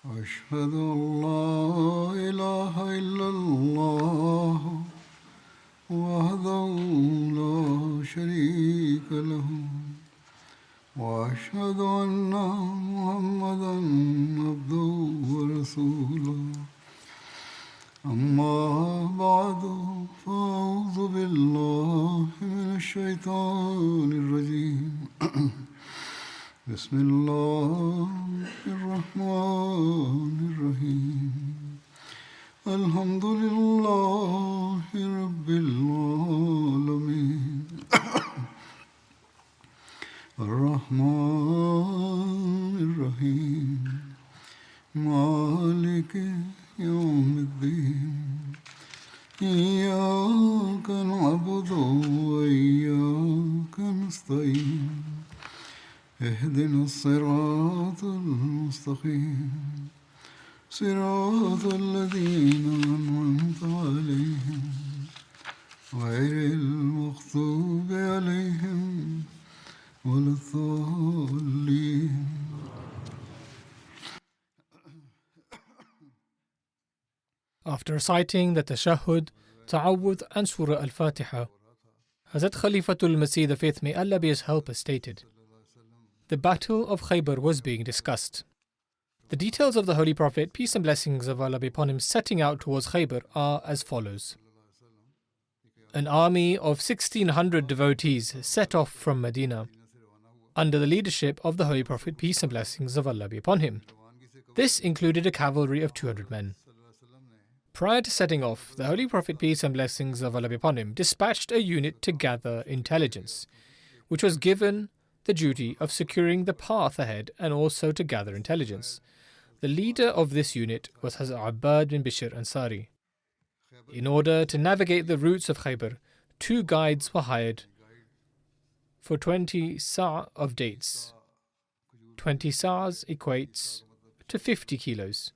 أشهد أن لا إله إلا الله وحده لا شريك له وأشهد أن محمدا عبده ورسوله أما بعد فأعوذ بالله من الشيطان الرجيم بسم الله الرحمن الرحيم الحمد لله رب العالمين الرحمن الرحيم مالك يوم الدين إياك نعبد وإياك نستعين اهدنا الصراط المستقيم صراط الذين أنعمت عليهم غير المغضوب عليهم ولا الضالين. After reciting the Tashahhud, Ta'awudh and Surah Al-Fatiha, Hazrat Khalifatul Masih, the fifth, may Allah be his helper, stated, the Battle of Khaybar was being discussed. The details of the Holy Prophet, peace and blessings of Allah be upon him, setting out towards Khaybar are as follows. An army of 1,600 devotees set off from Medina under the leadership of the Holy Prophet, peace and blessings of Allah be upon him. This included a cavalry of 200 men. Prior to setting off, the Holy Prophet, peace and blessings of Allah be upon him, dispatched a unit to gather intelligence, which was given the duty of securing the path ahead and also to gather intelligence. The leader of this unit was Hazrat Abbad bin Bishr Ansari. In order to navigate the routes of Khaybar, 2 guides were hired for 20 sa' of dates. 20 sa'as equates to 50 kilos.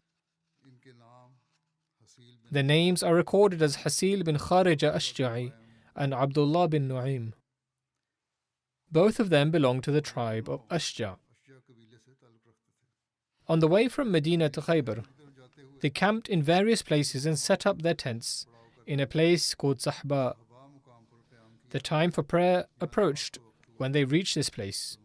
Their names are recorded as Hasil bin Kharija Ashja'i and Abdullah bin Nu'aym. Both of them belong to the tribe of Ashja'. On the way from Medina to Khaybar, they camped in various places and set up their tents in a place called Sahba. The time for prayer approached when they reached this place.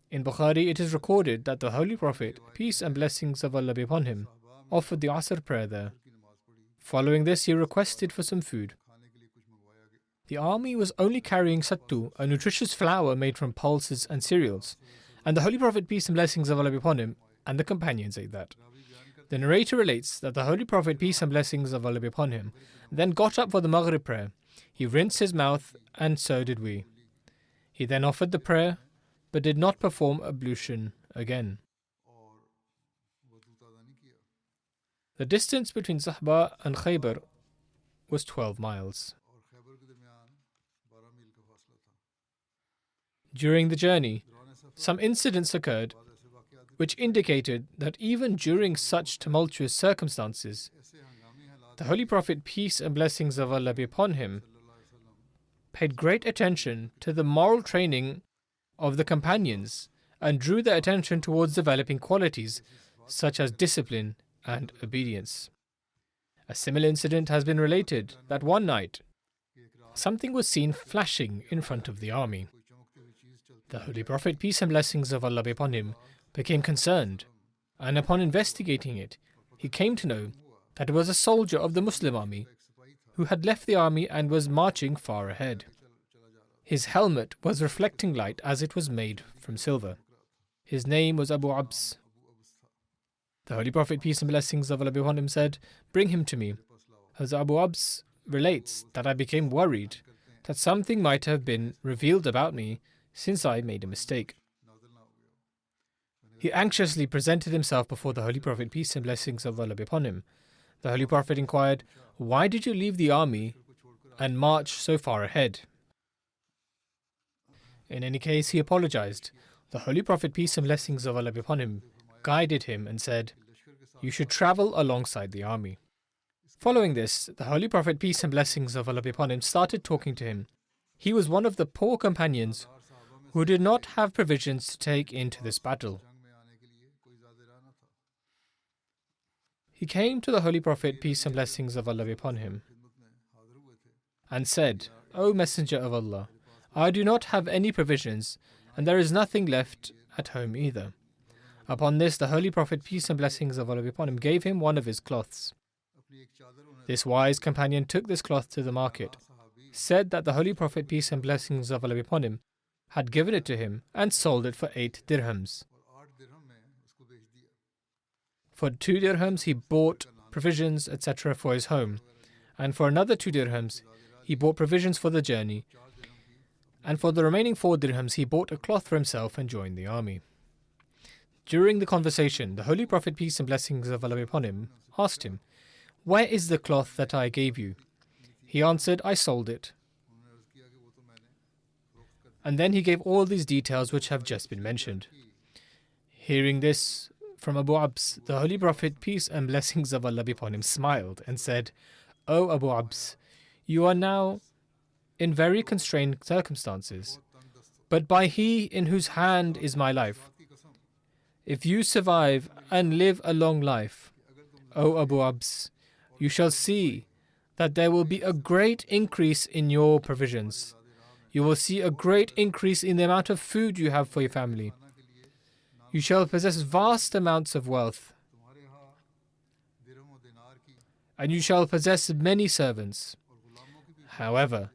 In Bukhari, it is recorded that the Holy Prophet, peace and blessings of Allah be upon him, offered the Asr prayer there. Following this, he requested for some food. The army was only carrying sattu, a nutritious flour made from pulses and cereals, and the Holy Prophet, peace and blessings of Allah be upon him, and the companions ate that. The narrator relates that the Holy Prophet, peace and blessings of Allah be upon him, then got up for the Maghrib prayer. He rinsed his mouth, and so did we. He then offered the prayer, but did not perform ablution again. The distance between Sahba and Khaybar was 12 miles. During the journey, some incidents occurred which indicated that even during such tumultuous circumstances, the Holy Prophet, peace and blessings of Allah be upon him, paid great attention to the moral training of the companions and drew their attention towards developing qualities such as discipline and obedience. A similar incident has been related that one night, something was seen flashing in front of the army. The Holy Prophet, peace and blessings of Allah be upon him, became concerned, and upon investigating it, he came to know that it was a soldier of the Muslim army who had left the army and was marching far ahead. His helmet was reflecting light as it was made from silver. His name was Abu Abs. The Holy Prophet, peace and blessings of Allah be upon him, said, "Bring him to me." Hazrat Abu Abs relates that I became worried that something might have been revealed about me since I made a mistake. He anxiously presented himself before the Holy Prophet, peace and blessings of Allah be upon him. The Holy Prophet inquired, "Why did you leave the army and march so far ahead?" In any case, he apologized. The Holy Prophet, peace and blessings of Allah be upon him, guided him and said, "You should travel alongside the army." Following this, the Holy Prophet, peace and blessings of Allah be upon him, started talking to him. He was one of the poor companions who did not have provisions to take into this battle. He came to the Holy Prophet, peace and blessings of Allah be upon him, and said, O Messenger of Allah, I do not have any provisions, and there is nothing left at home either. Upon this, the Holy Prophet, peace and blessings of Allah be upon him, gave him one of his cloths. This wise companion took this cloth to the market, said that the Holy Prophet, peace and blessings of Allah be upon him, had given it to him, and sold it for 8 dirhams. For 2 dirhams, he bought provisions, etc. for his home, and for another 2 dirhams, he bought provisions for the journey, and for the remaining 4 dirhams, he bought a cloth for himself and joined the army. During the conversation, the Holy Prophet, peace and blessings of Allah be upon him, asked him, Where is the cloth that I gave you? He answered, I sold it. And then he gave all these details which have just been mentioned. Hearing this from Abu Abs, the Holy Prophet, peace and blessings of Allah be upon him, smiled and said, O Abu Abs, you are now in very constrained circumstances, but by He in whose hand is my life, if you survive and live a long life, O Abu Abs, you shall see that there will be a great increase in your provisions. You will see a great increase in the amount of food you have for your family. You shall possess vast amounts of wealth, and you shall possess many servants. However,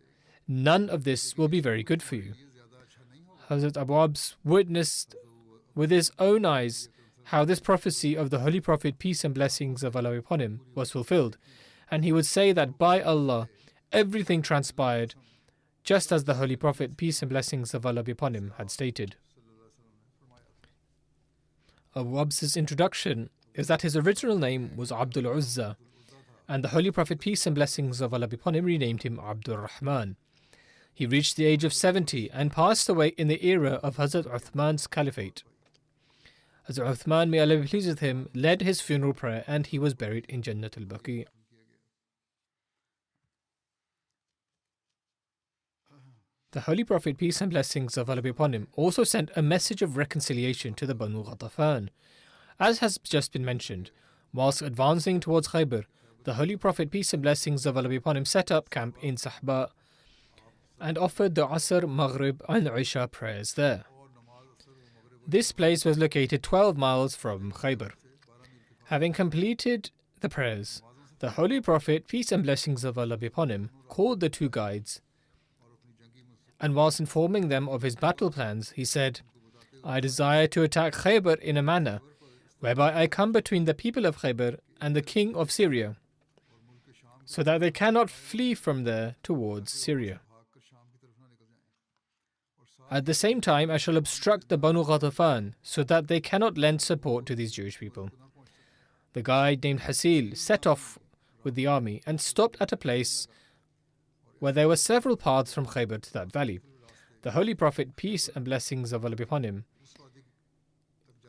none of this will be very good for you. Hazrat Abu Abs witnessed with his own eyes how this prophecy of the Holy Prophet, peace and blessings of Allah be upon him, was fulfilled. And he would say that by Allah, everything transpired just as the Holy Prophet, peace and blessings of Allah be upon him, had stated. Abu Abs' introduction is that his original name was Abdul Uzza, and the Holy Prophet, peace and blessings of Allah be upon him, renamed him Abdul Rahman. He reached the age of 70 and passed away in the era of Hazrat Uthman's caliphate. Hazrat Uthman, may Allah be pleased with him, led his funeral prayer, and he was buried in Jannat al-Baqi. The Holy Prophet, peace and blessings of Allah be upon him, also sent a message of reconciliation to the Banu Ghatafan. As has just been mentioned, whilst advancing towards Khaybar, the Holy Prophet, peace and blessings of Allah be upon him, set up camp in Sahba and offered the Asr, Maghrib and Isha prayers there. This place was located 12 miles from Khaybar. Having completed the prayers, the Holy Prophet, peace and blessings of Allah be upon him, called the 2 guides, and whilst informing them of his battle plans, he said, I desire to attack Khaybar in a manner whereby I come between the people of Khaybar and the king of Syria, so that they cannot flee from there towards Syria. At the same time, I shall obstruct the Banu Ghatafan so that they cannot lend support to these Jewish people. The guide named Hasil set off with the army and stopped at a place where there were several paths from Khaybar to that valley. The Holy Prophet, peace and blessings of Allah be upon him,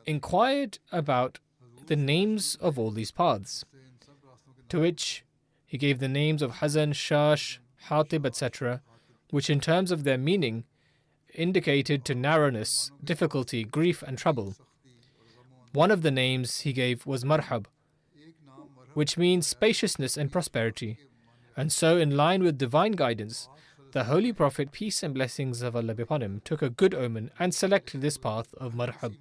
inquired about the names of all these paths, to which he gave the names of Hazan, Shash, Hatib, etc., which in terms of their meaning indicated to narrowness, difficulty, grief and trouble. One of the names he gave was Marhab, which means spaciousness and prosperity. And so, in line with divine guidance, the Holy Prophet, peace and blessings of Allah be upon him, took a good omen and selected this path of Marhab.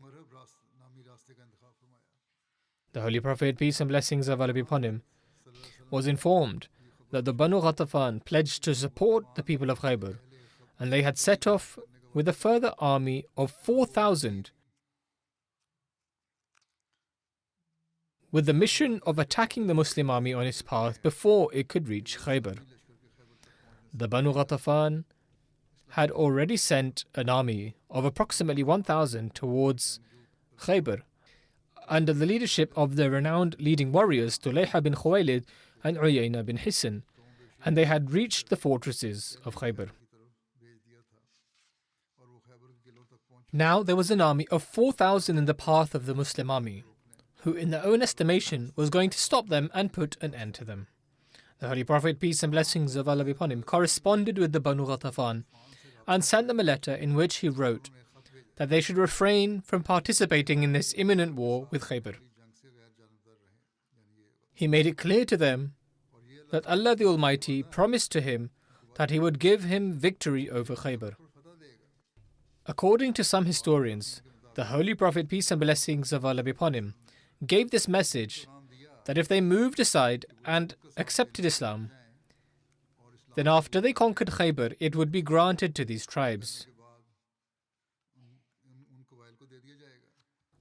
The Holy Prophet, peace and blessings of Allah be upon him, was informed that the Banu Ghatafan pledged to support the people of Khaybar, and they had set off with a further army of 4,000 with the mission of attacking the Muslim army on its path before it could reach Khaybar. The Banu Ghatafan had already sent an army of approximately 1,000 towards Khaybar under the leadership of the renowned leading warriors Tulayha bin Khuwaylid and Uyayna bin Hisn, and they had reached the fortresses of Khaybar. Now there was an army of 4,000 in the path of the Muslim army, who in their own estimation was going to stop them and put an end to them. The Holy Prophet, peace and blessings of Allah be upon him, corresponded with the Banu Ghatafan and sent them a letter in which he wrote that they should refrain from participating in this imminent war with Khaybar. He made it clear to them that Allah the Almighty promised to him that He would give him victory over Khaybar. According to some historians, the Holy Prophet, peace and blessings of Allah be upon him, gave this message that if they moved aside and accepted Islam, then after they conquered Khaybar, it would be granted to these tribes.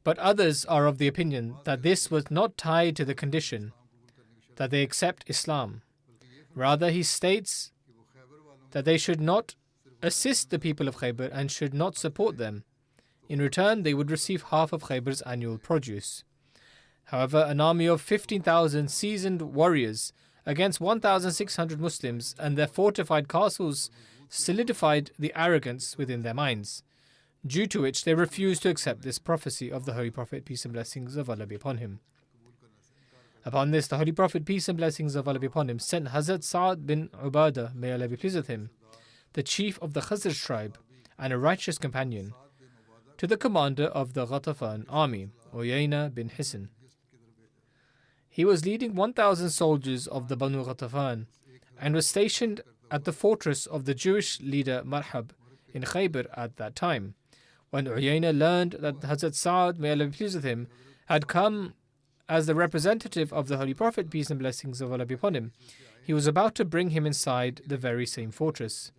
But others are of the opinion that this was not tied to the condition that they accept Islam. Rather, he states that they should not assist the people of Khaybar and should not support them. In return, they would receive half of Khaybar's annual produce. However, an army of 15,000 seasoned warriors against 1,600 Muslims and their fortified castles solidified the arrogance within their minds, due to which they refused to accept this prophecy of the Holy Prophet, peace and blessings of Allah be upon him. Upon this, the Holy Prophet, peace and blessings of Allah be upon him, sent Hazrat Sa'ad bin Ubadah, may Allah be pleased with him, the chief of the Khazraj tribe and a righteous companion, to the commander of the Ghatafan army, Uyayna bin Hisn. He was leading 1,000 soldiers of the Banu Ghatafan and was stationed at the fortress of the Jewish leader Marhab in Khaybar at that time. When Uyayna learned that Hazrat Sa'ad, may Allah be pleased with him, had come as the representative of the Holy Prophet, peace and blessings of Allah be upon him, he was about to bring him inside the very same fortress.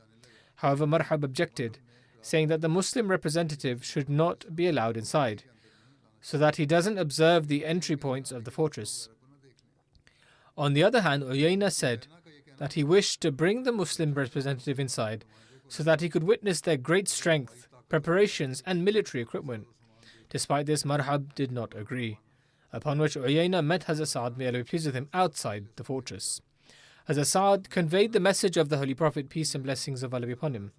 However, Marhab objected, saying that the Muslim representative should not be allowed inside, so that he doesn't observe the entry points of the fortress. On the other hand, Uyayna said that he wished to bring the Muslim representative inside so that he could witness their great strength, preparations, and military equipment. Despite this, Marhab did not agree, upon which Uyayna met Hazrat Sa'ad, may Allah be pleased with him, outside the fortress. Hazrat Sa'ad conveyed the message of the Holy Prophet, peace and blessings of Allah be upon him,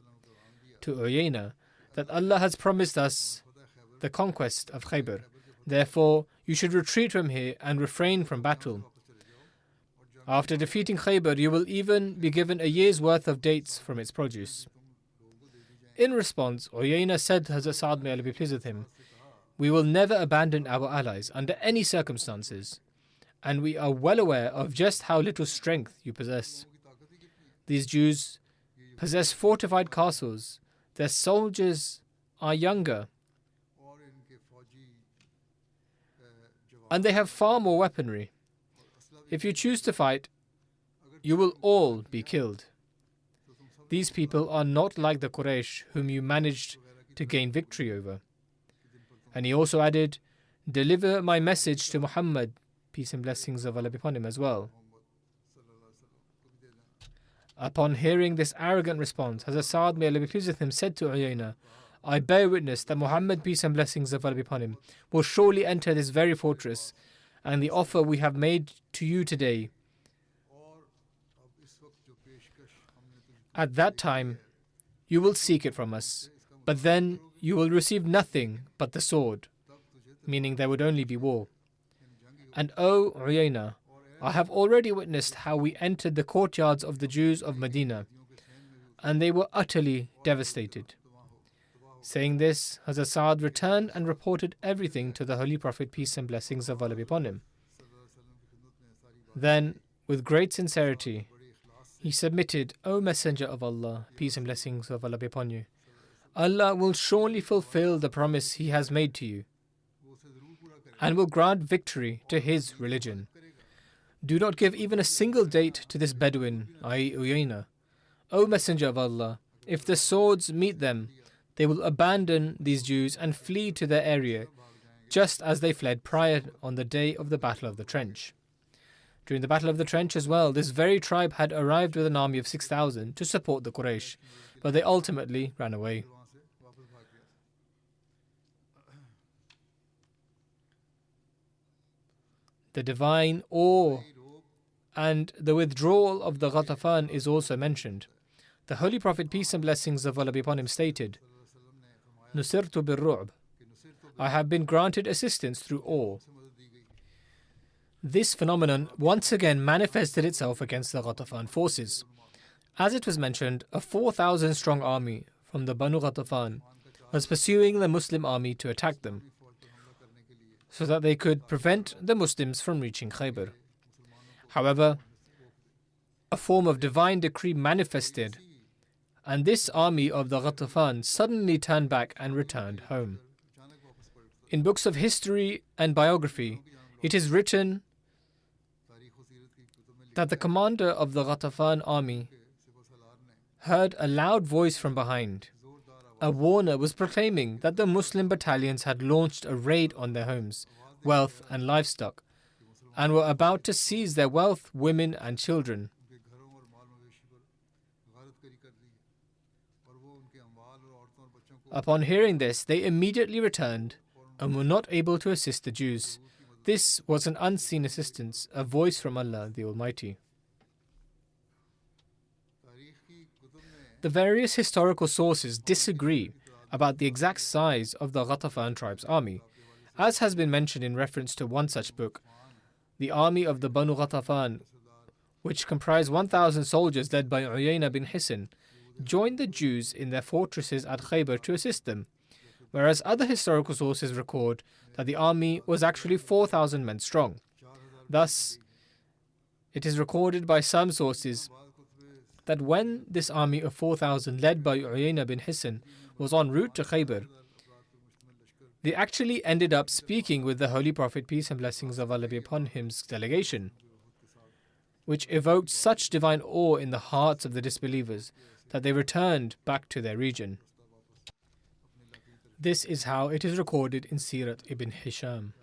to Uyayna, that Allah has promised us the conquest of Khaybar. Therefore, you should retreat from here and refrain from battle. After defeating Khaybar, you will even be given a year's worth of dates from its produce. In response, Uyayna said to Hazrat Sa'ad, may Allah be pleased with him, we will never abandon our allies under any circumstances, and we are well aware of just how little strength you possess. These Jews possess fortified castles, their soldiers are younger, and they have far more weaponry. If you choose to fight, you will all be killed. These people are not like the Quraysh whom you managed to gain victory over. And he also added, deliver my message to Muhammad, peace and blessings of Allah be upon him as well. Upon hearing this arrogant response, Hazrat Sa'ad, may Allah be pleased with him, said to Uyayna, I bear witness that Muhammad, peace and blessings of Allah be upon him, will surely enter this very fortress, and the offer we have made to you today, at that time you will seek it from us, but then you will receive nothing but the sword, meaning there would only be war. And O Uyayna, I have already witnessed how we entered the courtyards of the Jews of Medina, and they were utterly devastated. Saying this, Hazrat Sa'ad returned and reported everything to the Holy Prophet, peace and blessings of Allah be upon him. Then, with great sincerity, he submitted, O Messenger of Allah, peace and blessings of Allah be upon you, Allah will surely fulfill the promise He has made to you and will grant victory to His religion. Do not give even a single date to this Bedouin, i.e. Uyayna. O Messenger of Allah, if the swords meet them, they will abandon these Jews and flee to their area, just as they fled prior on the day of the Battle of the Trench. During the Battle of the Trench as well, this very tribe had arrived with an army of 6,000 to support the Quraysh, but they ultimately ran away. The divine awe and the withdrawal of the Ghatafan is also mentioned. The Holy Prophet, peace and blessings of Allah be upon him, stated, Nusirtu bil-ru'b, I have been granted assistance through awe. This phenomenon once again manifested itself against the Ghatafan forces. As it was mentioned, a 4,000 strong army from the Banu Ghatafan was pursuing the Muslim army to attack them, so that they could prevent the Muslims from reaching Khaybar. However, a form of divine decree manifested, and this army of the Ghatafan suddenly turned back and returned home. In books of history and biography, it is written that the commander of the Ghatafan army heard a loud voice from behind. A warner was proclaiming that the Muslim battalions had launched a raid on their homes, wealth and livestock, and were about to seize their wealth, women and children. Upon hearing this, they immediately returned and were not able to assist the Jews. This was an unseen assistance, a voice from Allah the Almighty. The various historical sources disagree about the exact size of the Ghatafan tribe's army. As has been mentioned in reference to one such book, the army of the Banu Ghatafan, which comprised 1,000 soldiers led by Uyayna bin Hisn, joined the Jews in their fortresses at Khaybar to assist them, whereas other historical sources record that the army was actually 4,000 men strong. Thus, it is recorded by some sources that when this army of 4,000 led by Uyayna bin Hisn was en route to Khaybar, they actually ended up speaking with the Holy Prophet, peace and blessings of Allah be upon him's delegation, which evoked such divine awe in the hearts of the disbelievers that they returned back to their region. This is how it is recorded in Sirat ibn Hisham.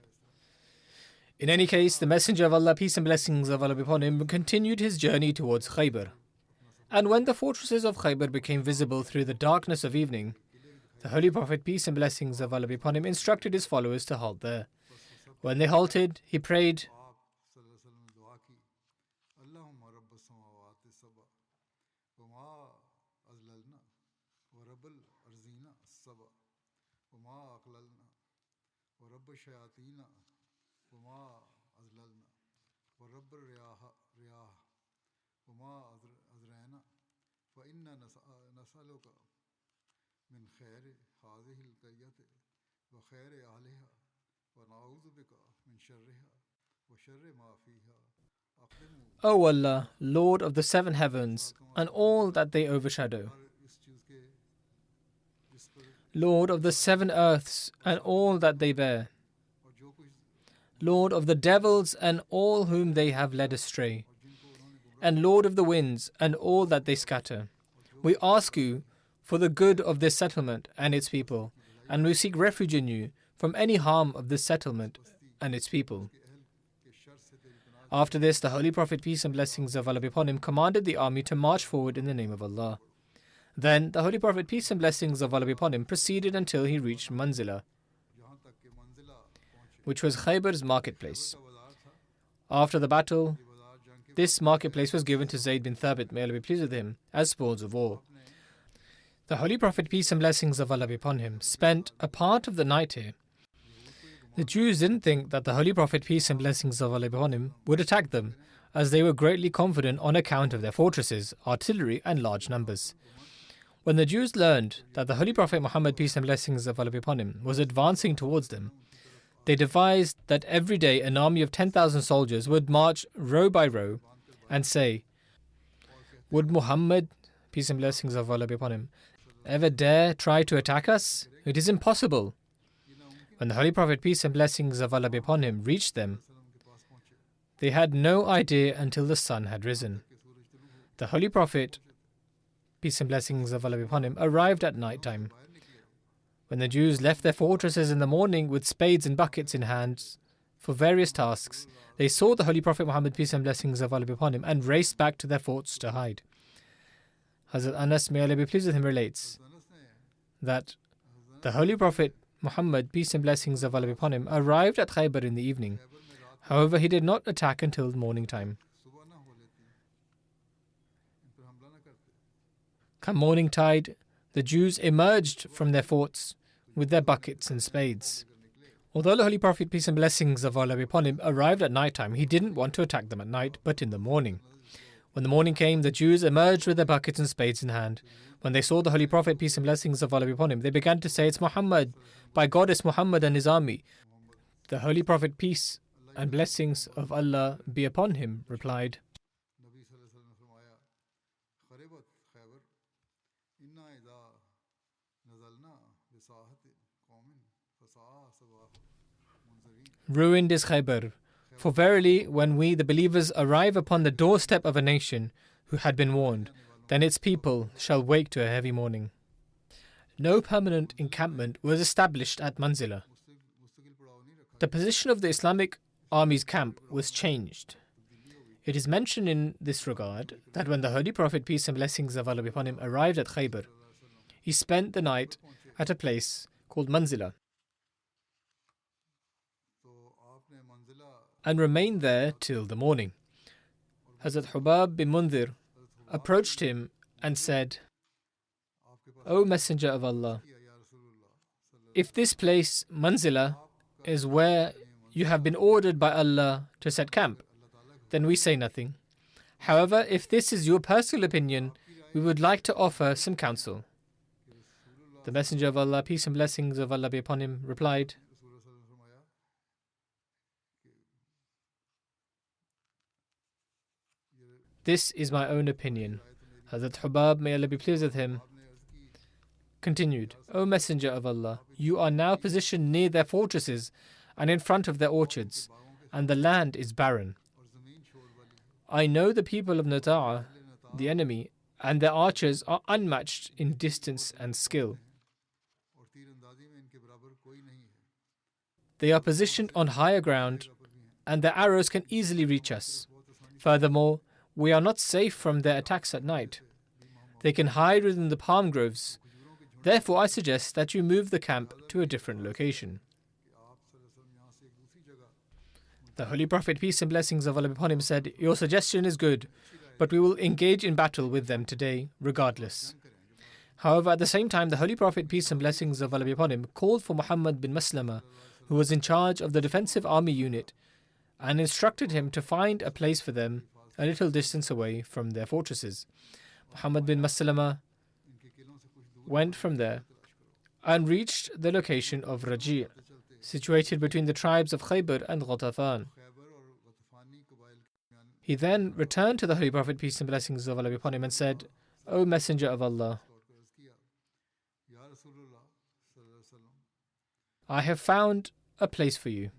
In any case, the Messenger of Allah, peace and blessings of Allah be upon him, continued his journey towards Khaybar. And when the fortresses of Khaybar became visible through the darkness of evening, the Holy Prophet, peace and blessings of Allah be upon him, instructed his followers to halt there. When they halted, he prayed, O Allah, Lord of the seven heavens and all that they overshadow, Lord of the seven earths and all that they bear, Lord of the devils and all whom they have led astray, and Lord of the winds and all that they scatter, we ask you for the good of this settlement and its people, and we seek refuge in you from any harm of this settlement and its people. After this, the Holy Prophet, peace and blessings of Allah be upon him, commanded the army to march forward in the name of Allah. Then the Holy Prophet, peace and blessings of Allah be upon him, proceeded until he reached Manzila, which was Khaybar's marketplace. After the battle, this marketplace was given to Zayd bin Thabit, may Allah be pleased with him, as spoils of war. The Holy Prophet, peace and blessings of Allah be upon him, spent a part of the night here. The Jews didn't think that the Holy Prophet, peace and blessings of Allah be upon him, would attack them, as they were greatly confident on account of their fortresses, artillery and large numbers. When the Jews learned that the Holy Prophet Muhammad, peace and blessings of Allah be upon him, was advancing towards them, they devised that every day an army of 10,000 soldiers would march row by row and say, "Would Muhammad, peace and blessings of Allah be upon him, ever dare try to attack us? It is impossible." When the Holy Prophet, peace and blessings of Allah be upon him, reached them, they had no idea until the sun had risen. The Holy Prophet, peace and blessings of Allah be upon him, arrived at night time. When the Jews left their fortresses in the morning with spades and buckets in hand for various tasks, they saw the Holy Prophet Muhammad, peace and blessings of Allah be upon him, and raced back to their forts to hide. Hazrat Anas, may Allah be pleased with him, relates that the Holy Prophet Muhammad, peace and blessings of Allah be upon him, arrived at Khaybar in the evening. However, he did not attack until morning time. Come morning tide, the Jews emerged from their forts with their buckets and spades. Although the Holy Prophet, peace and blessings of Allah be upon him, arrived at night time, he didn't want to attack them at night, but in the morning. When the morning came, the Jews emerged with their buckets and spades in hand. When they saw the Holy Prophet, peace and blessings of Allah be upon him, they began to say, "It's Muhammad. By God, it's Muhammad and his army." The Holy Prophet, peace and blessings of Allah be upon him, replied, Ruined is Khaybar, for verily when we the believers arrive upon the doorstep of a nation who had been warned, then its people shall wake to a heavy mourning. No permanent encampment was established at Manzila. The position of the Islamic army's camp was changed. It is mentioned in this regard that when the Holy Prophet, peace and blessings of Allah be upon him, arrived at Khaybar, he spent the night at a place called Manzila and remained there till the morning. Hazrat Hubab bin Mundhir approached him and said, O Messenger of Allah, if this place, Manzila, is where you have been ordered by Allah to set camp, then we say nothing. However, if this is your personal opinion, we would like to offer some counsel. The Messenger of Allah, peace and blessings of Allah be upon him, replied, This is my own opinion. Hazrat Hubab, may Allah be pleased with him, continued, O Messenger of Allah, you are now positioned near their fortresses and in front of their orchards, and the land is barren. I know the people of Nata'a, the enemy, and their archers are unmatched in distance and skill. They are positioned on higher ground, and their arrows can easily reach us. Furthermore, we are not safe from their attacks at night. They can hide within the palm groves. Therefore, I suggest that you move the camp to a different location. The Holy Prophet, peace and blessings of Allah be upon him, said, Your suggestion is good, but we will engage in battle with them today, regardless. However, at the same time, the Holy Prophet, peace and blessings of Allah be upon him, called for Muhammad bin Maslama, who was in charge of the defensive army unit, and instructed him to find a place for them a little distance away from their fortresses. Muhammad bin Maslama went from there and reached the location of Raji', situated between the tribes of Khaybar and Ghatafan. He then returned to the Holy Prophet, peace and blessings of Allah be upon him, and said, O Messenger of Allah, I have found a place for you.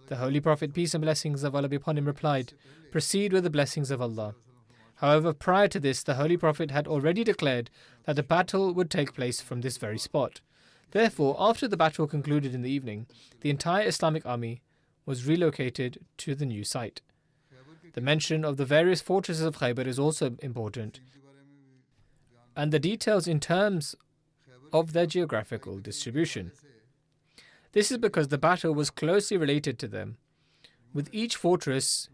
The Holy Prophet, peace and blessings of Allah be upon him, replied, Proceed with the blessings of Allah. However, prior to this, the Holy Prophet had already declared that a battle would take place from this very spot. Therefore, after the battle concluded in the evening, the entire Islamic army was relocated to the new site. The mention of the various fortresses of Khaybar is also important, and the details in terms of their geographical distribution. This is because the battle was closely related to them, with each fortress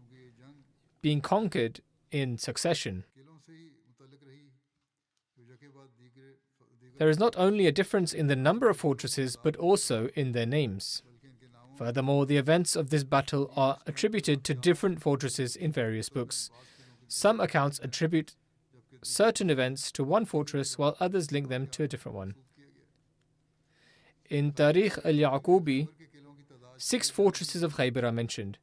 being conquered in succession. There is not only a difference in the number of fortresses, but also in their names. Furthermore, the events of this battle are attributed to different fortresses in various books. Some accounts attribute certain events to one fortress, while others link them to a different one. In Tarikh al-Yaqubi, 6 fortresses of Khaybar are mentioned,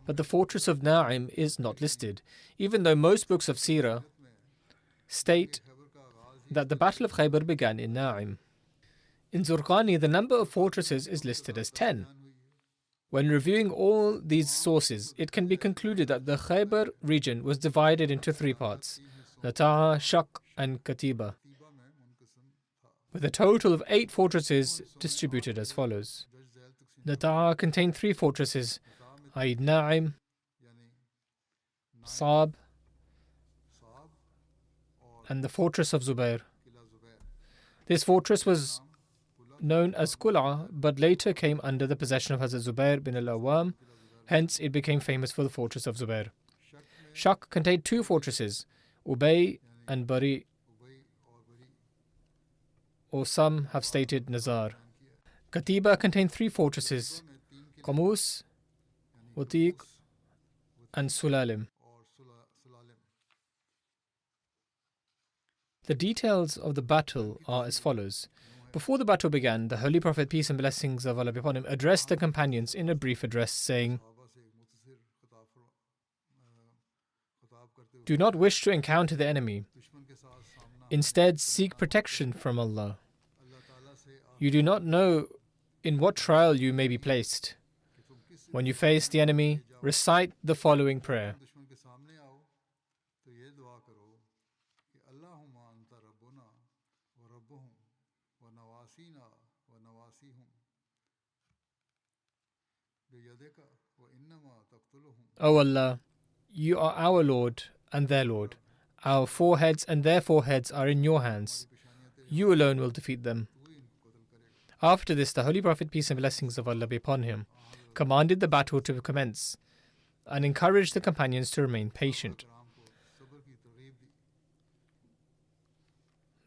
but the fortress of Na'im is not listed, even though most books of Seerah state that the Battle of Khaybar began in Na'im. In Zurqani, the number of fortresses is listed as 10. When reviewing all these sources, it can be concluded that the Khaybar region was divided into 3 parts, Nata'a, Shaq, and Katiba, with a total of 8 fortresses distributed as follows. Nata'a contained 3 fortresses, i.e. Na'im, Saab, and the fortress of Zubair. This fortress was known as Qul'a, but later came under the possession of Hazrat Zubair bin al-Awwam, hence it became famous for the fortress of Zubair. Shaq contained 2 fortresses, Ubay and Bari, or some have stated Nazar. Katiba contained 3 fortresses, Qamus, Watiq, and Sulalim. The details of the battle are as follows. Before the battle began, the Holy Prophet, peace and blessings of Allah be upon him, addressed the companions in a brief address, saying, "Do not wish to encounter the enemy. Instead, seek protection from Allah. You do not know in what trial you may be placed. When you face the enemy, recite the following prayer. O Allah, you are our Lord and their Lord. Our foreheads and their foreheads are in your hands. You alone will defeat them." After this, the Holy Prophet, peace and blessings of Allah be upon him, commanded the battle to commence and encouraged the companions to remain patient.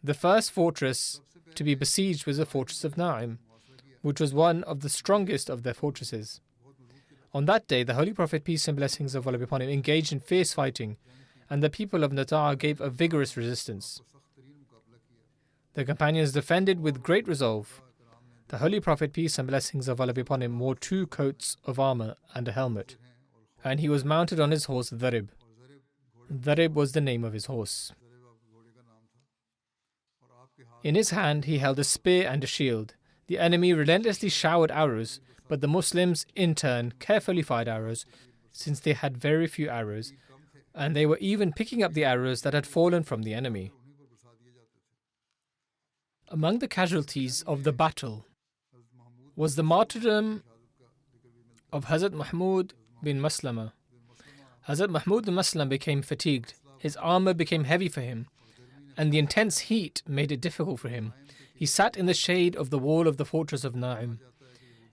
The first fortress to be besieged was the fortress of Na'im, which was one of the strongest of their fortresses. On that day, the Holy Prophet, peace and blessings of Allah be upon him, engaged in fierce fighting, and the people of Nata'a gave a vigorous resistance. The companions defended with great resolve. The Holy Prophet, peace and blessings of Allah be upon him, wore 2 coats of armor and a helmet, and he was mounted on his horse Dharib. Dharib was the name of his horse. In his hand he held a spear and a shield. The enemy relentlessly showered arrows, but the Muslims in turn carefully fired arrows, since they had very few arrows, and they were even picking up the arrows that had fallen from the enemy. Among the casualties of the battle was the martyrdom of Hazrat Mahmud bin Maslama. Hazrat Mahmud bin Maslama became fatigued. His armor became heavy for him, and the intense heat made it difficult for him. He sat in the shade of the wall of the fortress of Na'im.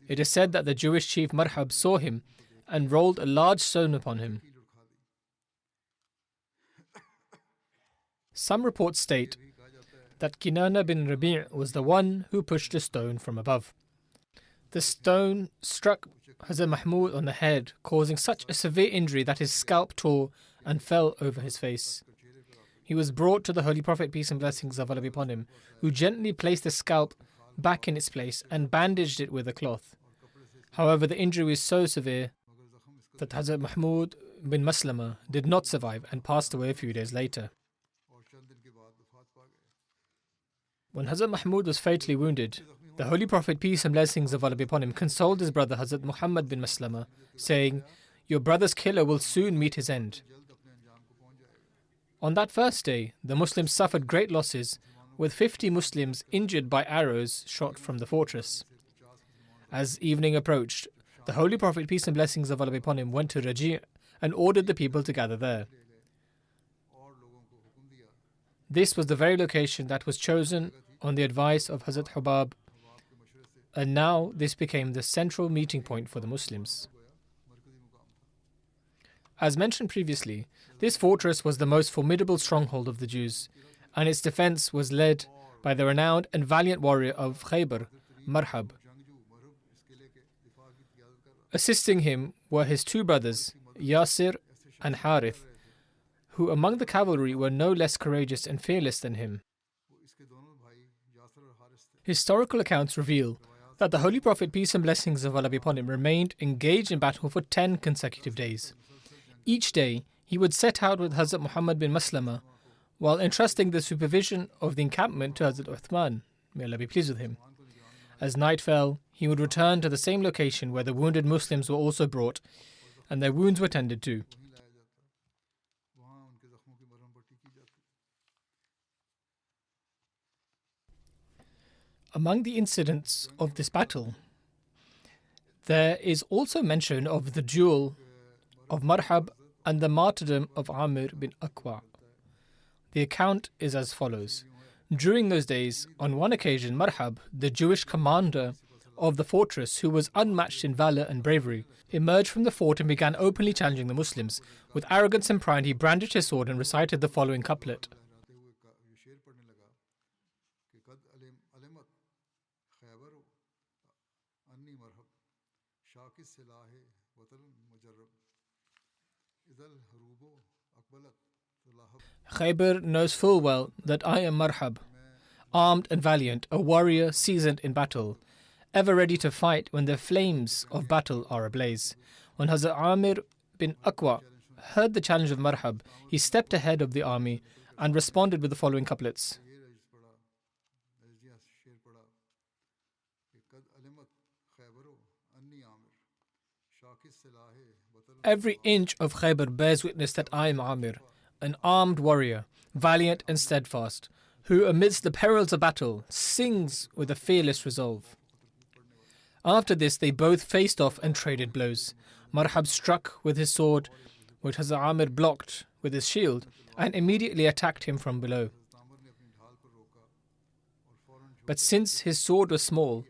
It is said that the Jewish chief Marhab saw him and rolled a large stone upon him. Some reports state that Kinana bin Rabi' was the one who pushed a stone from above. The stone struck Hazrat Mahmud on the head, causing such a severe injury that his scalp tore and fell over his face. He was brought to the Holy Prophet, peace and blessings of Allah be upon him, who gently placed the scalp back in its place and bandaged it with a cloth. However, the injury was so severe that Hazrat Mahmud bin Maslama did not survive and passed away a few days later. When Hazrat Mahmud was fatally wounded, the Holy Prophet, peace and blessings of Allah be upon him, consoled his brother Hazrat Muhammad bin Maslama, saying, "Your brother's killer will soon meet his end." On that first day, the Muslims suffered great losses, with 50 Muslims injured by arrows shot from the fortress. As evening approached, the Holy Prophet, peace and blessings of Allah be upon him, went to Raji' and ordered the people to gather there. This was the very location that was chosen on the advice of Hazrat Hubab, and now this became the central meeting point for the Muslims. As mentioned previously, this fortress was the most formidable stronghold of the Jews, and its defense was led by the renowned and valiant warrior of Khaybar, Marhab. Assisting him were his 2 brothers, Yasir and Harith, who among the cavalry were no less courageous and fearless than him. Historical accounts reveal that the Holy Prophet, peace and blessings of Allah be upon him, remained engaged in battle for 10 consecutive days. Each day, he would set out with Hazrat Muhammad bin Maslama, while entrusting the supervision of the encampment to Hazrat Uthman, may Allah be pleased with him. As night fell, he would return to the same location where the wounded Muslims were also brought, and their wounds were tended to. Among the incidents of this battle, there is also mention of the duel of Marhab and the martyrdom of Amir bin Aqwa. The account is as follows. During those days, on one occasion, Marhab, the Jewish commander of the fortress, who was unmatched in valor and bravery, emerged from the fort and began openly challenging the Muslims. With arrogance and pride, he brandished his sword and recited the following couplet. Khaybar knows full well that I am Marhab. armed and valiant, a warrior seasoned in battle, ever ready to fight when the flames of battle are ablaze. When Hazrat Amir bin Aqwa heard the challenge of Marhab, he stepped ahead of the army and responded with the following couplets. Every inch of Khaybar bears witness that I am Amir, an armed warrior, valiant and steadfast, who amidst the perils of battle sings with a fearless resolve. After this, they both faced off and traded blows. Marhab struck with his sword, which Hazrat Amir blocked with his shield, and immediately attacked him from below. But since his sword was small,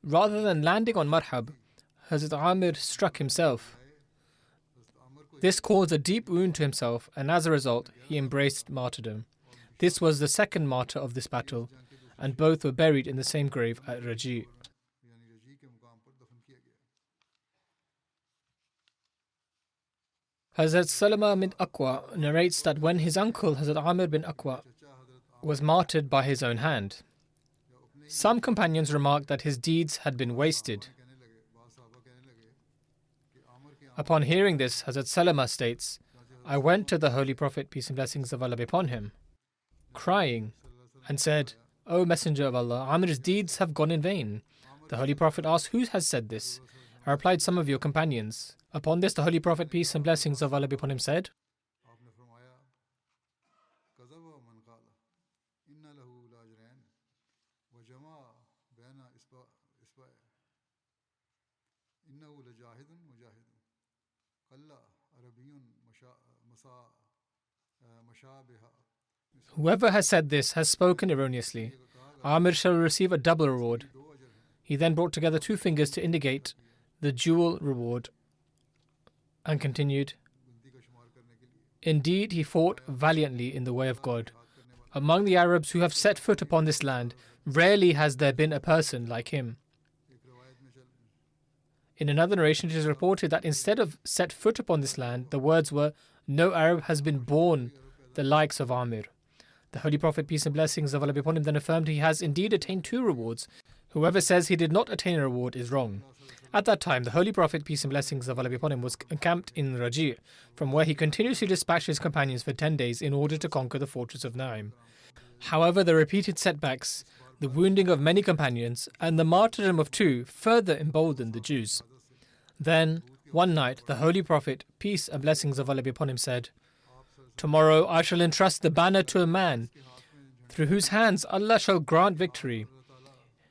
rather than landing on Marhab, Hazrat Amir struck himself. This caused a deep wound to himself, and as a result, he embraced martyrdom. This was the second martyr of this battle, and both were buried in the same grave at Raji. Hazrat Salama bin Aqwa narrates that when his uncle Hazrat Amir bin Aqwa was martyred by his own hand, some companions remarked that his deeds had been wasted. Upon hearing this, Hazrat Salama states, I went to the Holy Prophet, peace and blessings of Allah be upon him, crying, and said, O Messenger of Allah, Amir's deeds have gone in vain. The Holy Prophet asked, who has said this? I replied, some of your companions. Upon this, the Holy Prophet, peace and blessings of Allah be upon him, said, whoever has said this has spoken erroneously. Amir shall receive a double reward. He then brought together two fingers to indicate the dual reward and continued, indeed, he fought valiantly in the way of God. Among the Arabs who have set foot upon this land, rarely has there been a person like him. In another narration, it is reported that instead of set foot upon this land, the words were, no Arab has been born the likes of Amir. The Holy Prophet, peace and blessings of Allah be upon him, then affirmed he has indeed attained two rewards. Whoever says he did not attain a reward is wrong. At that time, the Holy Prophet, peace and blessings of Allah be upon him, was encamped in Raji', from where he continuously dispatched his companions for 10 days in order to conquer the fortress of Naim. However, the repeated setbacks, the wounding of many companions, and the martyrdom of two further emboldened the Jews. Then, one night, the Holy Prophet, peace and blessings of Allah be upon him, said, tomorrow I shall entrust the banner to a man, through whose hands Allah shall grant victory.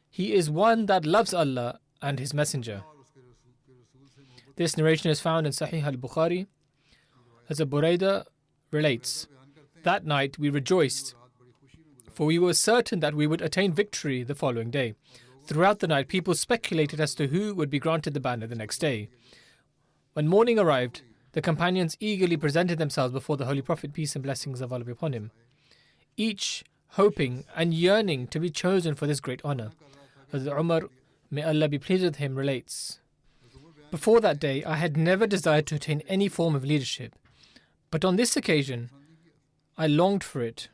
He is one that loves Allah and His Messenger. This narration is found in Sahih al-Bukhari. Hazrat Buraidah relates, that night we rejoiced, for we were certain that we would attain victory the following day. Throughout the night, people speculated as to who would be granted the banner the next day. When morning arrived, the companions eagerly presented themselves before the Holy Prophet, peace and blessings of Allah be upon him, each hoping and yearning to be chosen for this great honor. Hazrat Umar, may Allah be pleased with him, relates, before that day, I had never desired to attain any form of leadership, but on this occasion, I longed for it.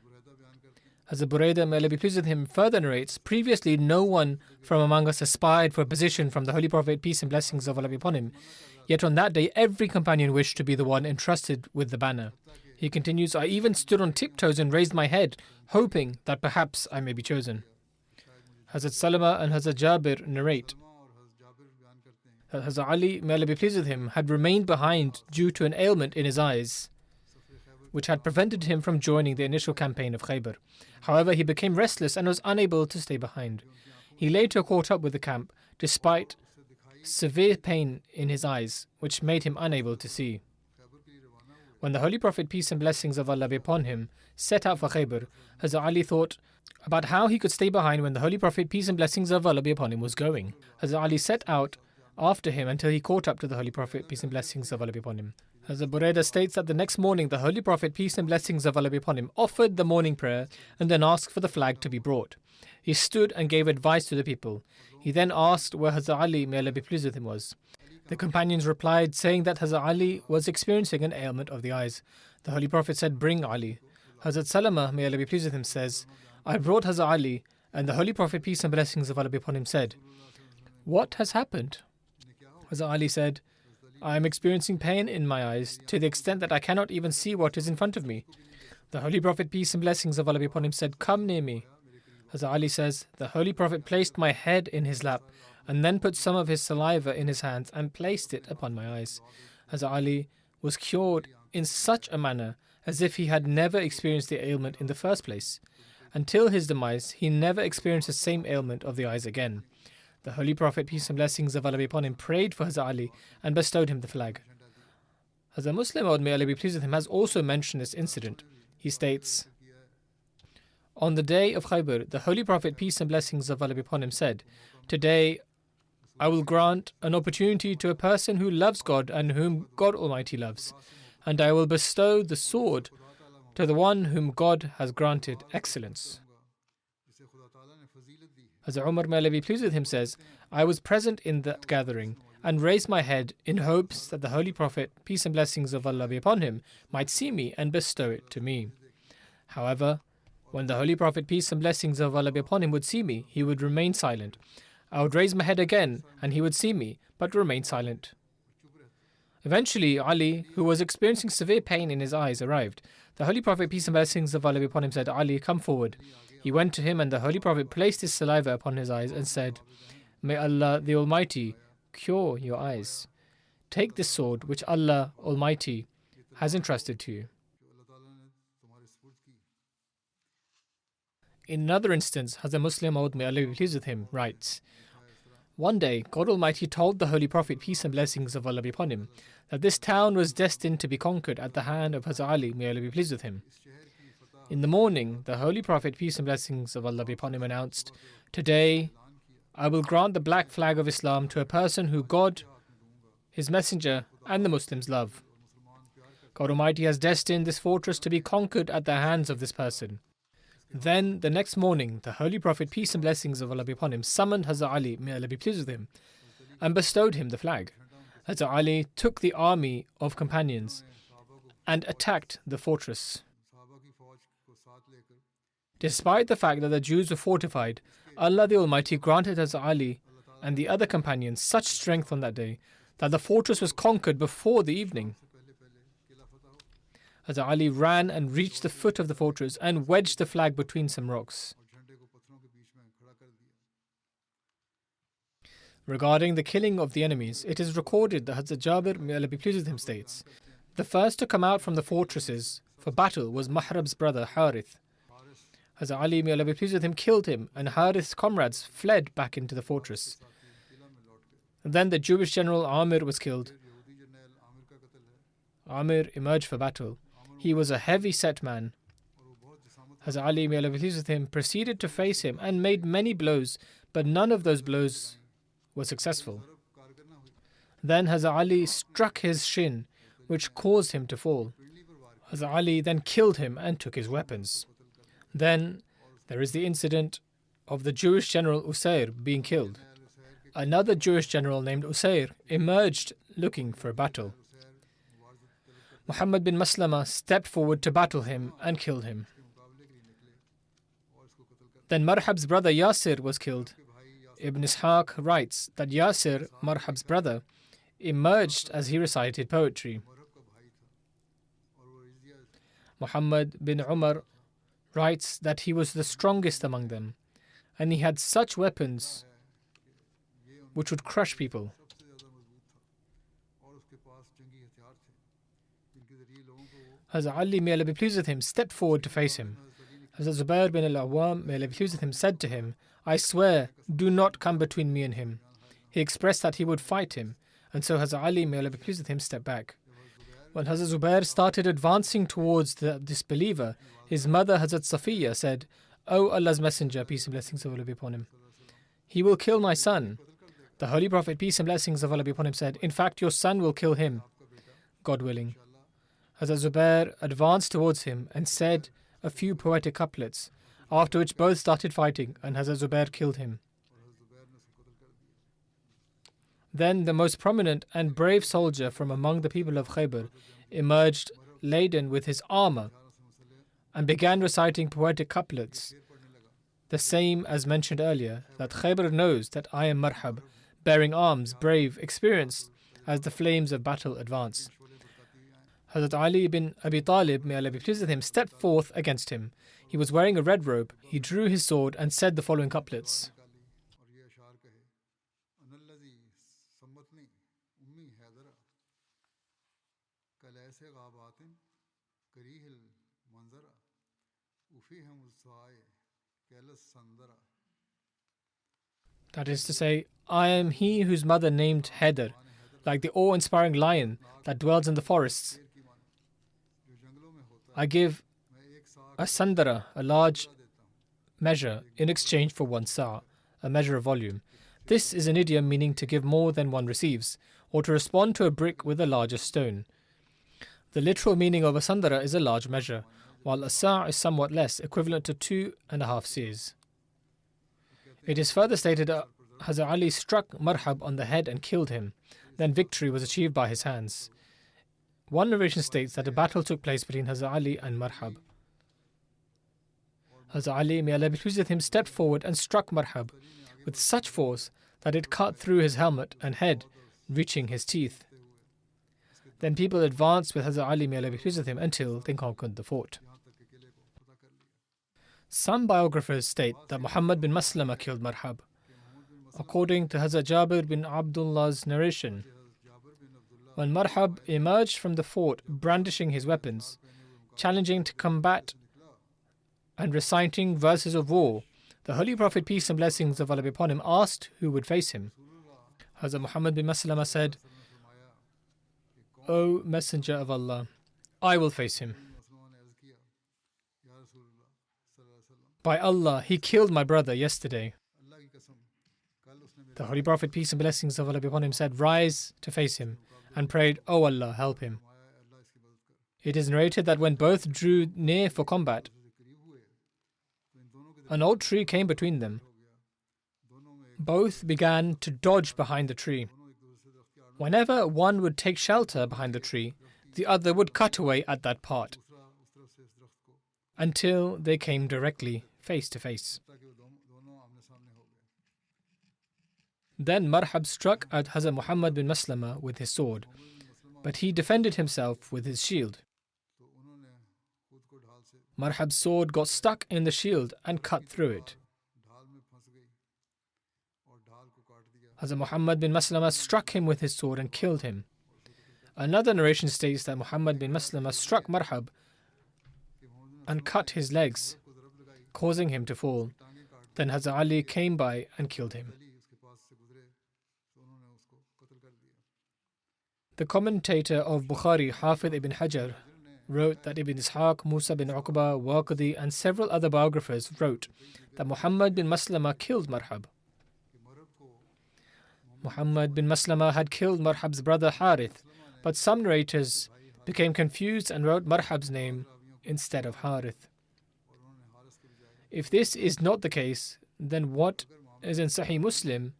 Hazrat Buraidah, may Allah be pleased with him, further narrates, previously no one from among us aspired for a position from the Holy Prophet, peace and blessings of Allah be upon him. Yet on that day, every companion wished to be the one entrusted with the banner. He continues, I even stood on tiptoes and raised my head, hoping that perhaps I may be chosen. Hazrat Salama and Hazrat Jabir narrate that Hazrat Ali, may Allah be pleased with him, had remained behind due to an ailment in his eyes, which had prevented him from joining the initial campaign of Khaybar. However, he became restless and was unable to stay behind. He later caught up with the camp, despite severe pain in his eyes, which made him unable to see. When the Holy Prophet, peace and blessings of Allah be upon him, set out for Khaybar, Hazrat Ali thought about how he could stay behind when the Holy Prophet, peace and blessings of Allah be upon him, was going. Hazrat Ali set out after him until he caught up to the Holy Prophet, peace and blessings of Allah be upon him. Hazrat Buraidah states that the next morning, the Holy Prophet, peace and blessings of Allah be upon him, offered the morning prayer and then asked for the flag to be brought. He stood and gave advice to the people. He then asked where Hazrat Ali, may Allah be pleased with him, was. The companions replied, saying that Hazrat Ali was experiencing an ailment of the eyes. The Holy Prophet said, bring Ali. Hazrat Salama, may Allah be pleased with him, says, I brought Hazrat Ali, And the Holy Prophet, peace and blessings of Allah be upon him, said, "What has happened?" Hazrat Ali said, "I am experiencing pain in my eyes to the extent that I cannot even see what is in front of me." The Holy Prophet, peace and blessings of Allah be upon him, said, "Come near me." Hazrat Ali says, "The Holy Prophet placed my head in his lap and then put some of his saliva in his hands and placed it upon my eyes." Hazrat Ali was cured in such a manner as if he had never experienced the ailment in the first place. Until his demise, he never experienced the same ailment of the eyes again. The Holy Prophet, peace and blessings of Allah be upon him, prayed for Hazrat Ali and bestowed him the flag. Hazrat Muslim Maud, may Allah be pleased with him, has also mentioned this incident. He states, "On the day of Khaybar, the Holy Prophet, peace and blessings of Allah be upon him, said, 'Today I will grant an opportunity to a person who loves God and whom God Almighty loves, and I will bestow the sword to the one whom God has granted excellence.'" Hazrat Umar, may Allah be pleased with him, says, "I was present in that gathering and raised my head in hopes that the Holy Prophet, peace and blessings of Allah be upon him, might see me and bestow it to me. However, when the Holy Prophet, peace and blessings of Allah be upon him, would see me, he would remain silent. I would raise my head again and he would see me, but remain silent." Eventually, Ali, who was experiencing severe pain in his eyes, arrived. The Holy Prophet, peace and blessings of Allah be upon him, said, "Ali, come forward." He went to him and the Holy Prophet placed his saliva upon his eyes and said, "May Allah the Almighty cure your eyes. Take this sword which Allah Almighty has entrusted to you." In another instance, Hazrat Muslim Maud, may Allah be pleased with him, writes, "One day, God Almighty told the Holy Prophet, peace and blessings of Allah be upon him, that this town was destined to be conquered at the hand of Hazrat Ali, may Allah be pleased with him. In the morning, the Holy Prophet, peace and blessings of Allah be upon him, announced, "Today, I will grant the black flag of Islam to a person who God, His Messenger, and the Muslims love. God Almighty has destined this fortress to be conquered at the hands of this person." Then, the next morning, the Holy Prophet, peace and blessings of Allah be upon him, summoned Hazrat Ali, may Allah be pleased with him, and bestowed him the flag. Hazrat Ali took the army of companions and attacked the fortress. Despite the fact that the Jews were fortified, Allah the Almighty granted Hazrat Ali and the other companions such strength on that day that the fortress was conquered before the evening. Hazrat Ali ran and reached the foot of the fortress and wedged the flag between some rocks. Regarding the killing of the enemies, it is recorded that Hazrat Jabir, may Allah be pleased with him, states, "The first to come out from the fortresses for battle was Mahrab's brother Harith. Hazrat Ali, may Allah be pleased with him, killed him, and Harith's comrades fled back into the fortress. Then the Jewish general Amir was killed. Amir emerged for battle. He was a heavy-set man. Hazrat Ali, may Allah be pleased with him, proceeded to face him and made many blows, but none of those blows were successful. Then Hazrat Ali struck his shin, which caused him to fall. Hazrat Ali then killed him and took his weapons. Then there is the incident of the Jewish general Usair being killed. Another Jewish general named Usair emerged looking for a battle. Muhammad bin Maslama stepped forward to battle him and killed him. Then Marhab's brother Yasir was killed. Ibn Ishaq writes that Yasir, Marhab's brother, emerged as he recited poetry. Muhammad bin Umar writes that he was the strongest among them, and he had such weapons which would crush people. Hazrat Ali, may Allah be pleased with him, stepped forward to face him. Hazrat Zubair bin al-Awwam, may Allah be pleased with him, said to him, "I swear, do not come between me and him." He expressed that he would fight him, and so Hazrat Ali, may Allah be pleased with him, stepped back. When Hazrat Zubair started advancing towards the disbeliever, his mother Hazrat Safiya said, "O Allah's Messenger, peace and blessings of Allah be upon him, he will kill my son." The Holy Prophet, peace and blessings of Allah be upon him, said, "In fact, your son will kill him, God willing." Hazrat Zubair advanced towards him and said a few poetic couplets, after which both started fighting and Hazrat Zubair killed him. Then the most prominent and brave soldier from among the people of Khaybar emerged laden with his armor and began reciting poetic couplets. the same as mentioned earlier, that Khaybar knows that I am Marhab, bearing arms, brave, experienced as the flames of battle advance. Hazrat Ali bin Abi Talib, may Allah be pleased with him, stepped forth against him. He was wearing a red robe. He drew his sword and said the following couplets. That is to say, I am he whose mother named Haider, like the awe-inspiring lion that dwells in the forests. I give a sandara, a large measure, in exchange for one sa', a measure of volume. This is an idiom meaning to give more than one receives, or to respond to a brick with a larger stone. The literal meaning of a sandara is a large measure, while a sa' is somewhat less, equivalent to 2.5 seers. It is further stated that Hazrat Ali struck Marhab on the head and killed him. Then victory was achieved by his hands. One narration states that a battle took place between Hazrat Ali and Marhab. Hazrat Ali, may Allah be pleased with him, stepped forward and struck Marhab with such force that it cut through his helmet and head, reaching his teeth. Then people advanced with Hazrat Ali, may Allah be pleased with him, until they conquered the fort. Some biographers state that Muhammad bin Maslama killed Marhab. According to Hazrat Jabir bin Abdullah's narration, when Marhab emerged from the fort brandishing his weapons, challenging to combat and reciting verses of war, the Holy Prophet, peace and blessings of Allah be upon him, asked who would face him. Hazrat Muhammad bin Maslama said, O Messenger of Allah, I will face him. By Allah, he killed my brother yesterday. The Holy Prophet, peace and blessings of Allah be upon him, said, Rise to face him, and prayed, O Allah, help him. It is narrated that when both drew near for combat, an old tree came between them. Both began to dodge behind the tree. Whenever one would take shelter behind the tree, the other would cut away at that part until they came directly face to face. Then Marhab struck at Hazrat Muhammad bin Maslama with his sword, but he defended himself with his shield. Marhab's sword got stuck in the shield and cut through it. Hazrat Muhammad bin Maslama struck him with his sword and killed him. Another narration states that Muhammad bin Maslama struck Marhab and cut his legs, causing him to fall. Then Hazrat Ali came by and killed him. The commentator of Bukhari, Hafid ibn Hajar, wrote that Ibn Ishaq, Musa bin Uqba, Waqidi, and several other biographers wrote that Muhammad bin Maslama killed Marhab. Muhammad bin Maslama had killed Marhab's brother Harith, but some narrators became confused and wrote Marhab's name instead of Harith. If this is not the case, then what is in Sahih Muslim,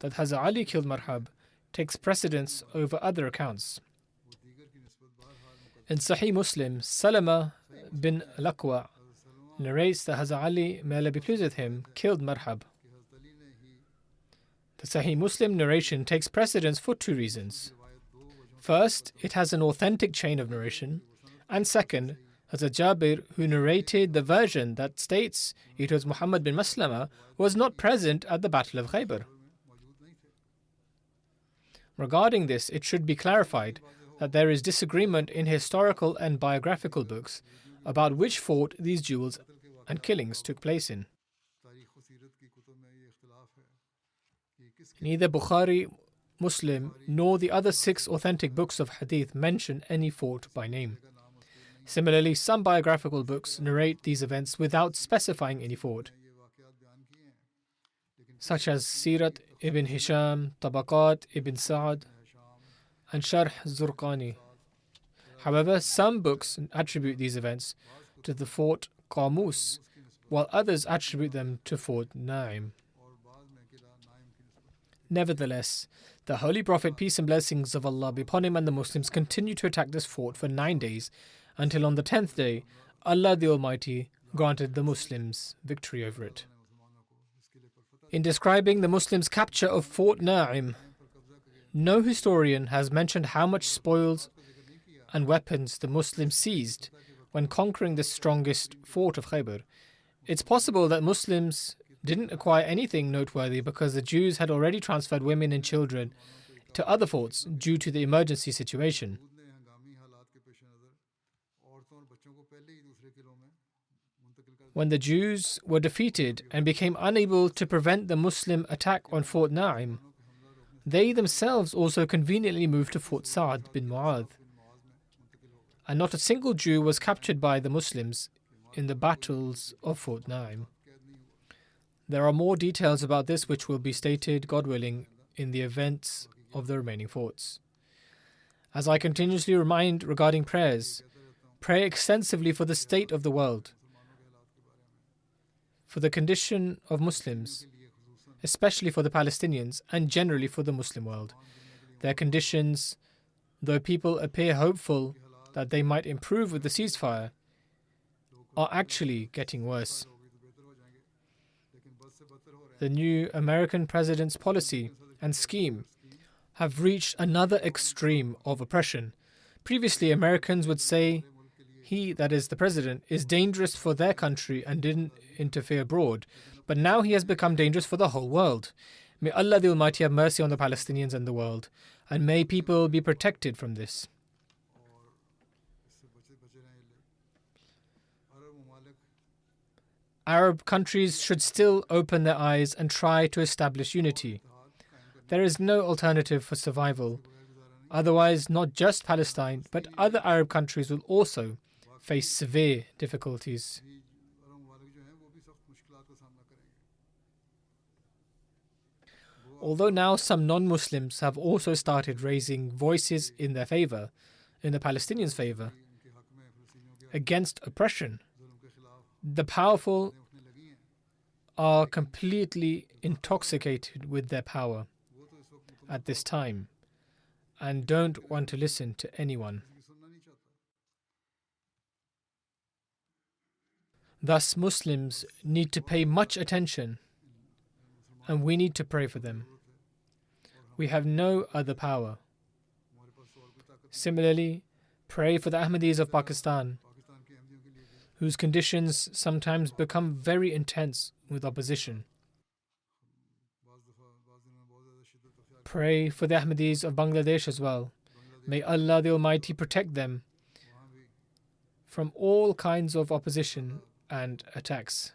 that Hazrat Ali killed Marhab, takes precedence over other accounts. In Sahih Muslim, Salama bin Al-Aqwa narrates that Hazrat Ali, may Allah be pleased with him, killed Marhab. The Sahih Muslim narration takes precedence for two reasons. First, it has an authentic chain of narration, and second, Hazrat Jabir, who narrated the version that states it was Muhammad bin Maslama, was not present at the Battle of Khaybar. Regarding this, it should be clarified that there is disagreement in historical and biographical books about which fort these duels and killings took place in. Neither Bukhari, Muslim, nor the other 6 authentic books of hadith mention any fort by name. Similarly, some biographical books narrate these events without specifying any fort, such as Sirat ibn Hisham, Tabaqat ibn Sa'd, and Sharh Zurqani. However, some books attribute these events to the fort Qamus, while others attribute them to Fort Naim. Nevertheless, the Holy Prophet, peace and blessings of Allah be upon him, and the Muslims continued to attack this fort for 9 days, until on the 10th day, Allah the Almighty granted the Muslims victory over it. In describing the Muslims' capture of Fort Na'im, no historian has mentioned how much spoils and weapons the Muslims seized when conquering the strongest fort of Khaybar. It's possible that Muslims didn't acquire anything noteworthy because the Jews had already transferred women and children to other forts due to the emergency situation. When the Jews were defeated and became unable to prevent the Muslim attack on Fort Na'im, they themselves also conveniently moved to Fort Sa'd bin Mu'adh. And not a single Jew was captured by the Muslims in the battles of Fort Na'im. There are more details about this which will be stated, God willing, in the events of the remaining forts. As I continuously remind regarding prayers, pray extensively for the state of the world, for the condition of Muslims, especially for the Palestinians and generally for the Muslim world. Their conditions, though people appear hopeful that they might improve with the ceasefire, are actually getting worse. The new American president's policy and scheme have reached another extreme of oppression. Previously, Americans would say he, that is the president, is dangerous for their country and didn't interfere abroad. But now he has become dangerous for the whole world. May Allah the Almighty have mercy on the Palestinians and the world, and may people be protected from this. Arab countries should still open their eyes and try to establish unity. There is no alternative for survival. Otherwise, not just Palestine, but other Arab countries will also face severe difficulties. Although now some non-Muslims have also started raising voices in their favor, in the Palestinians' favor, against oppression, the powerful are completely intoxicated with their power at this time and don't want to listen to anyone. Thus, Muslims need to pay much attention and we need to pray for them. We have no other power. Similarly, pray for the Ahmadis of Pakistan, whose conditions sometimes become very intense with opposition. Pray for the Ahmadis of Bangladesh as well. May Allah the Almighty protect them from all kinds of opposition and attacks.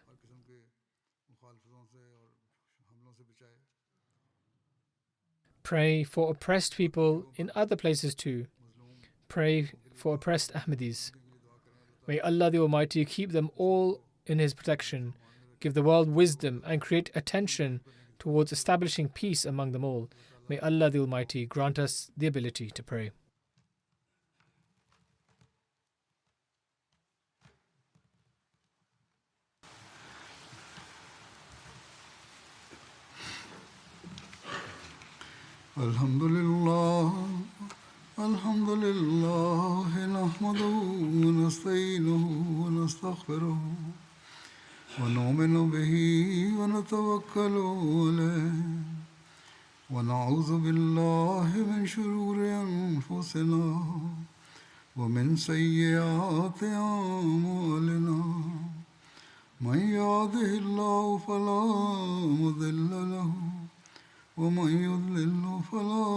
Pray for oppressed people in other places too. Pray for oppressed Ahmadis. May Allah the Almighty keep them all in His protection, give the world wisdom and create attention towards establishing peace among them all. May Allah the Almighty grant us the ability to pray. Alhamdulillah, alhamdulillah, nahmaduhu wa nasta'inuhu wa nastaghfiruh wa nu'minu bihi wa natawakkalu alayh wa na'udhu billahi min shururi anfusina wa min sayyiati a'malina. Man yahdihillahu fala mudilla lahu ومن يضلل فلا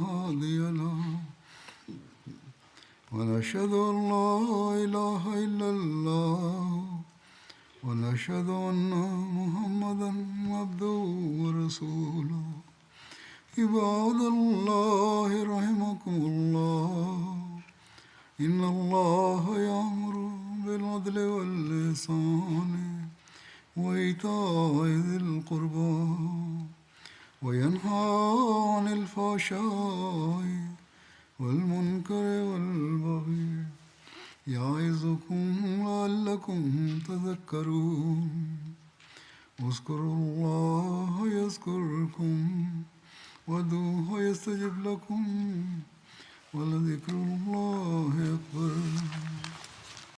هادي له ونشهد أن لا إله إلا الله ونشهد أن محمدا عبده ورسوله عباد الله رحمكم الله إن الله يأمر بالعدل والإحسان وإيتاء ذي القربى وينهى عن الفحشاء والمنكر والبغي يعظكم لعلكم تذكرون اذكروا الله يذكركم وادعوه يستجب لكم ولذكر الله أكبر